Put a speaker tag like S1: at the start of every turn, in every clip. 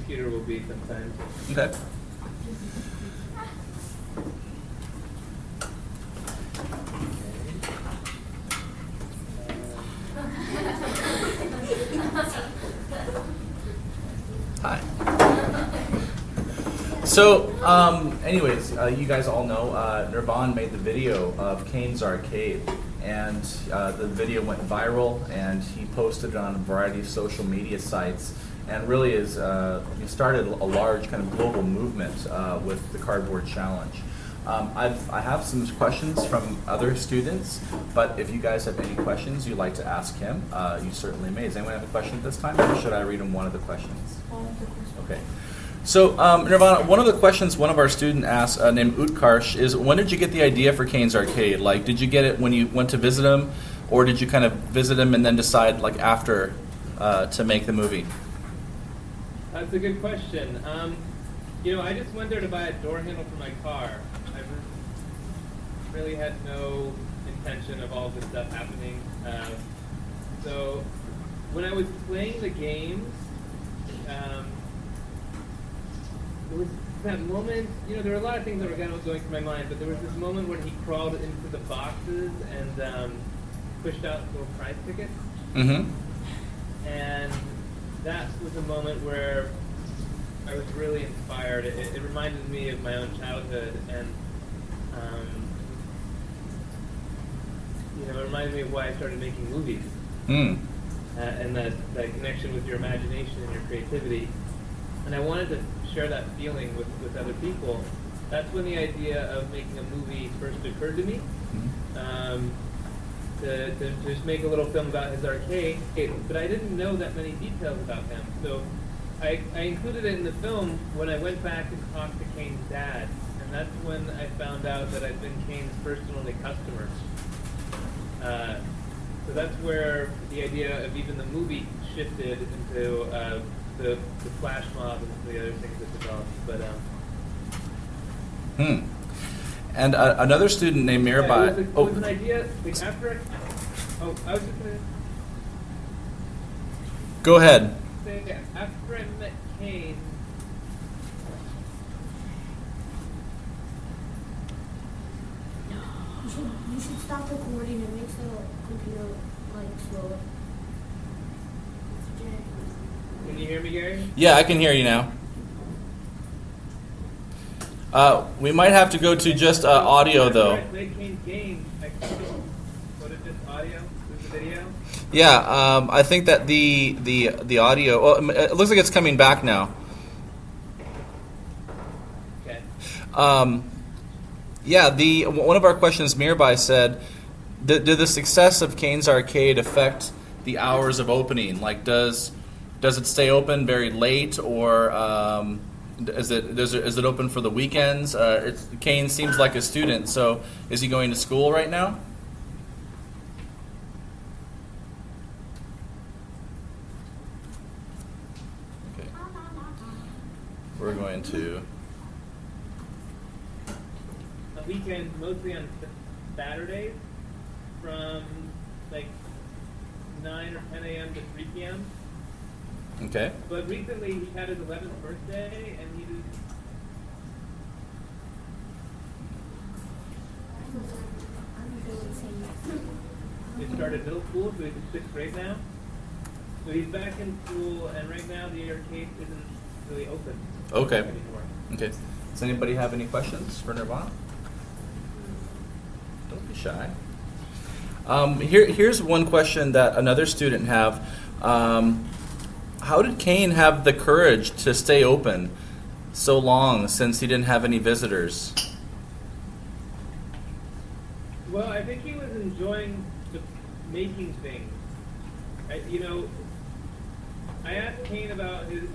S1: computer will be sometimes.
S2: Okay. Hi. So, anyways, you guys all know Nirvan made the video of Caine's Arcade, and the video went viral, and he posted it on a variety of social media sites, and really is he started a large kind of global movement with the Cardboard Challenge. I have some questions from other students, but if you guys have any questions you'd like to ask him, you certainly may. Does anyone have a question at this time, or should I read him one of the questions? Okay. So, Nirvana, one of the questions one of our students asked, named Utkarsh, is when did you get the idea for Caine's Arcade? Like, did you get it when you went to visit him, or did you kind of visit him and then decide, like, after to make the movie?
S1: That's a good question. You know, I just went there to buy a door handle for my car. I really had no intention of all this stuff happening. So, when I was playing the games, there was that moment, you know, there were a lot of things that were kind of going through my mind, but there was this moment when he crawled into the boxes and pushed out little prize tickets.
S2: Mm-hmm.
S1: And that was a moment where I was really inspired. It reminded me of my own childhood, and you know, it reminded me of why I started making movies. And that connection with your imagination and your creativity. And I wanted to share that feeling with other people. That's when the idea of making a movie first occurred to me. To just make a little film about his arcade, but I didn't know that many details about him. So I included it in the film when I went back and talked to Caine's dad, and that's when I found out that I'd been Caine's first and only customer. So that's where the idea of even the movie shifted into the flash mob and the other things that developed. But
S2: And another student named Mirabai.
S1: It was an idea. Like after I was just gonna.
S2: Go ahead.
S1: Say, after I met Caine.
S3: You should stop recording. It makes the computer like slower.
S1: Can you hear me, Gary?
S2: Yeah, I can hear you now. We might have to go to just audio, though.
S1: After I played Caine's game, I couldn't go to just audio with the video.
S2: Yeah, I think that the audio. Well, it looks like it's coming back now.
S1: Okay.
S2: Yeah, one of our questions, Mirabai said, did the success of Caine's Arcade affect the hours of opening? Like, does it stay open very late, or is it open for the weekends? Caine seems like a student, so is he going to school right now? Okay. We're going to.
S1: Weekends, mostly on Saturdays, from like 9 or 10 a.m. to 3 p.m.
S2: Okay.
S1: But recently he had his 11th birthday, and he started middle school, so he's in 6th grade now. So he's back in school, and right now the arcade isn't really open anymore.
S2: Okay. Does anybody have any questions for Nirvana? Don't be shy. Here's one question that another student have. How did Caine have the courage to stay open so long since he didn't have any visitors?
S1: Well, I think he was enjoying making things. I asked Caine about his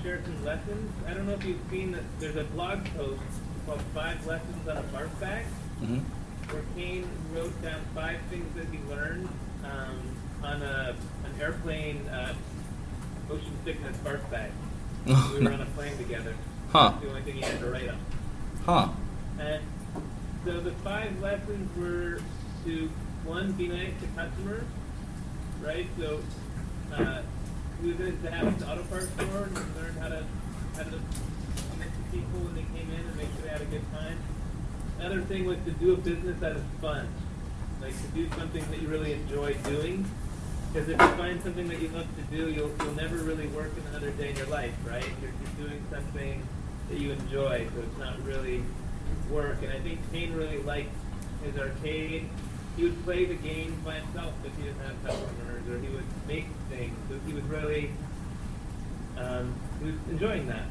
S1: Sheraton lessons. I don't know if you've seen that. There's a blog post called 5 Lessons on a Barf Bag, where Caine wrote down 5 things that he learned on an airplane motion sickness barf bag. We were on a plane together. That's the only thing he had to write on. And so the 5 lessons were to, 1, be nice to customers, right? So he was in his dad's auto parts store, and he learned how to came in and make sure they had a good time. Another thing was to do a business that is fun, like to do something that you really enjoy doing. Because if you find something that you love to do, you'll never really work another day in your life, right? You're doing something that you enjoy, so it's not really work. And I think Caine really liked his arcade. He would play the game by himself if he didn't have customers, or he would make things. So he was really he was enjoying that.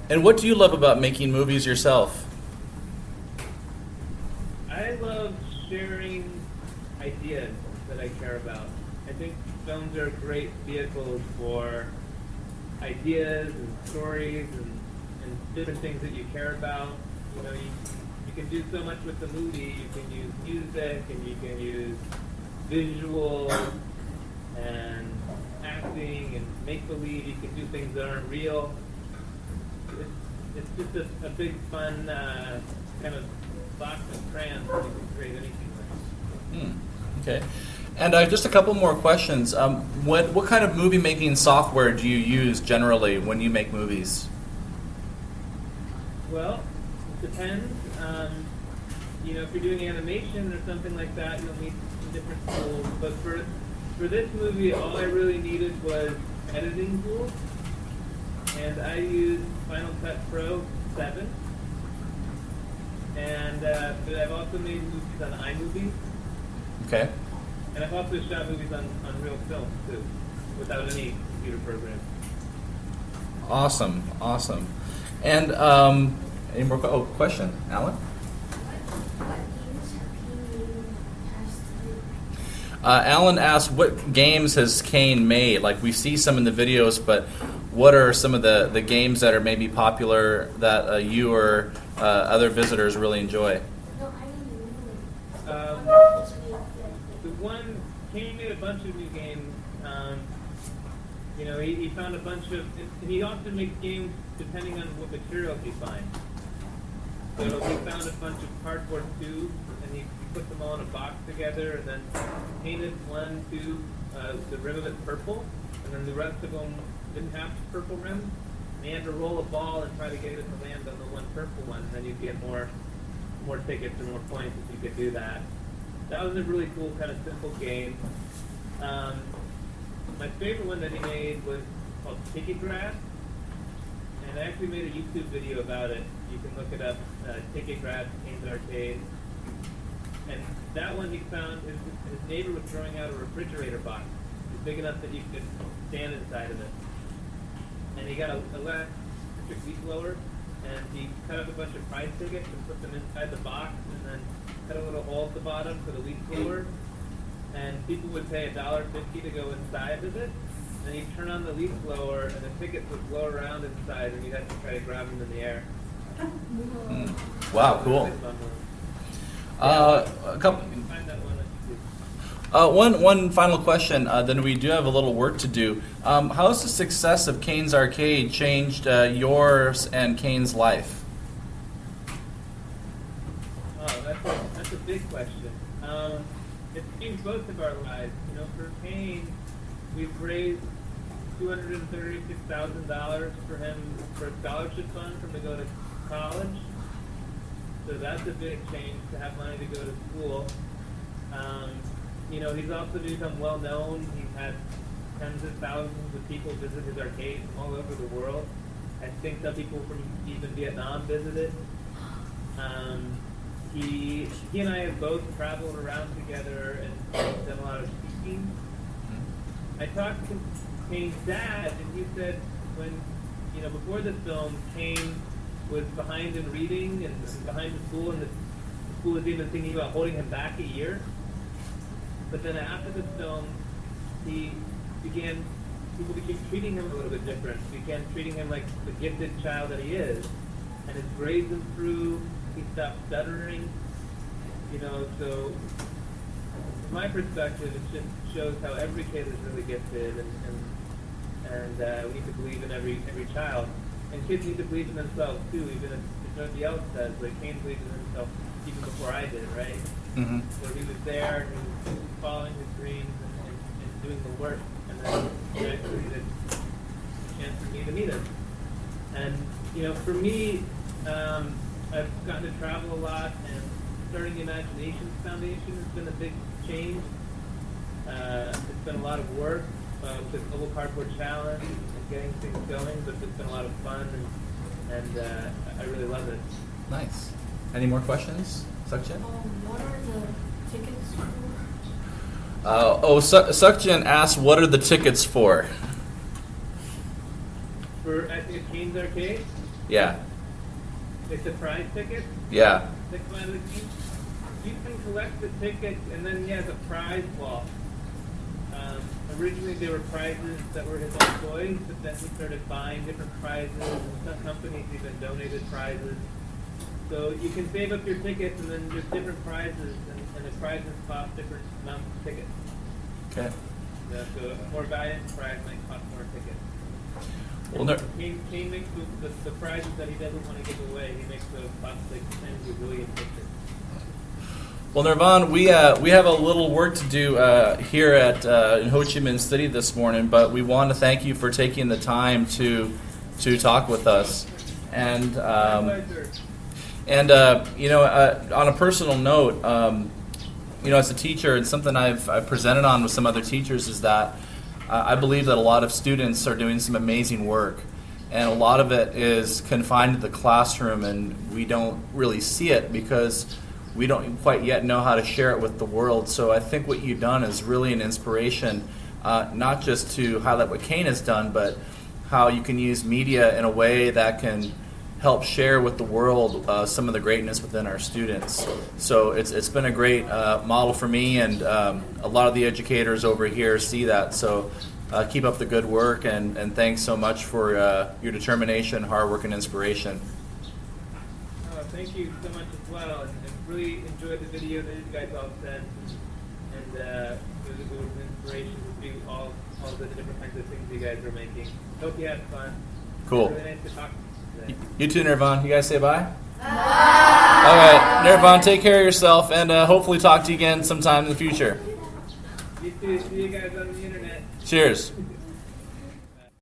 S2: And what do you love about making movies yourself?
S1: I love sharing ideas that I care about. I think films are great vehicles for ideas and stories and different things that you care about. You know, you can do so much with the movie. You can use music and you can use visuals and acting and make-believe. You can do things that aren't real. It's just a big fun kind of box of crayons that you can create anything with.
S2: Okay. And just a couple more questions. What kind of movie making software do you use generally when you make movies?
S1: Well, it depends. You know, if you're doing animation or something like that, you'll need some different tools. But for this movie, all I really needed was editing tools. And I used Final Cut Pro 7. And but I've also made movies on iMovie.
S2: Okay.
S1: And I've also shot movies on real film, too, without any computer program.
S2: Awesome. And any more question, Alan?
S3: What games have Caine made in the past 3 years?
S2: Alan asked, what games has Caine made? Like, we see some in the videos, but what are some of the games that are maybe popular that you or other visitors really enjoy?
S3: No, I mean
S1: The one, Caine made a bunch of new games. You know, he found a bunch of, and he often makes games depending on what materials he finds. So he found a bunch of cardboard tubes, and he put them all in a box together, and then painted one tube, the rim of it purple, and then the rest of them didn't have purple rims. And he had to roll a ball and try to get it to land on the one purple one, and then you'd get more tickets and more points if you could do that. That was a really cool, kind of simple game. My favorite one that he made was called Ticket Grab, and I actually made a YouTube video about it. You can look it up, Ticket Grab, Caine's Arcade. And that one he found, his neighbor was throwing out a refrigerator box. It was big enough that you could stand inside of it. And he got a electric leaf blower, and he cut up a bunch of prize tickets and put them inside the box, and then cut a little hole at the bottom for the leaf blower. And people would pay $1.50 to go inside of it. And he'd turn on the leaf blower, and the tickets would blow around inside, and you'd have to try to grab them in the air.
S2: Wow, cool. A couple.
S1: You can find that one on YouTube.
S2: One final question. Then we do have a little work to do. How has the success of Caine's Arcade changed yours and Caine's life?
S1: Oh, that's a big question. It's changed both of our lives. You know, for Caine, we've raised $236,000 for him for a scholarship fund for him to go to college. So that's a big change, to have money to go to school. You know, he's also become well known. He's had tens of thousands of people visit his arcade from all over the world. I think some people from even Vietnam visited. He and I have both traveled around together and done a lot of speaking. I talked to Caine's dad, and he said when, you know, before this film, Caine was behind in reading and behind the school, and the school was even thinking about holding him back a year. But then after the film, people began treating him a little bit different. Began treating him like the gifted child that he is. And his grades improved, he stopped stuttering, you know, so from my perspective, it just shows how every kid is really gifted, and we need to believe in every child. And kids need to believe in themselves too, even if nobody else does. Like Caine believed in himself even before I did, right?
S2: Mm-hmm.
S1: So he was there, he was following his dreams and doing the work, and then eventually the chance for me to meet him. And for me, I've gotten to travel a lot, and starting the Imaginations Foundation has been a big change. It's been a lot of work with the Global Cardboard Challenge and getting things going, but it's been a lot of fun, and I really love it.
S2: Nice. Any more questions, Sakchin?
S3: What are the tickets for?
S2: Sakchin asked, what are the tickets for?
S1: For, I think, Caine's Arcade,
S2: Yeah.
S1: it's a prize ticket.
S2: Yeah.
S1: You can collect the tickets, and then he has a prize wall. Originally, there were prizes that were his own toys, but then he started buying different prizes, and some companies even donated prizes. So you can save up your tickets, and then there's different prizes, and the prizes cost different amounts of tickets.
S2: Okay.
S1: So a more valiant prize might cost more tickets.
S2: Well,
S1: Caine makes the prizes that he doesn't want to give away. He makes those cost like tens of billion tickets.
S2: Well, Nirvan, we have a little work to do here at in Ho Chi Minh City this morning, but we want to thank you for taking the time to talk with us. And on a personal note, as a teacher, and something I've presented on with some other teachers is that I believe that a lot of students are doing some amazing work, and a lot of it is confined to the classroom, and we don't really see it because we don't quite yet know how to share it with the world. So I think what you've done is really an inspiration, not just to highlight what Caine has done, but how you can use media in a way that can help share with the world some of the greatness within our students. So it's been a great model for me, and a lot of the educators over here see that. So keep up the good work, and thanks so much for your determination, hard work, and inspiration.
S1: Thank you so much as well, and really enjoyed the video that you guys all sent, and it was an inspiration to see all the different kinds of things you guys are making. Hope you had fun.
S2: Cool.
S1: Really nice to talk to you today.
S2: You too, Nirvan. You guys say bye? Bye. All right, Nirvan, take care of yourself, and hopefully talk to you again sometime in the future.
S1: You too. See you guys on the internet.
S2: Cheers.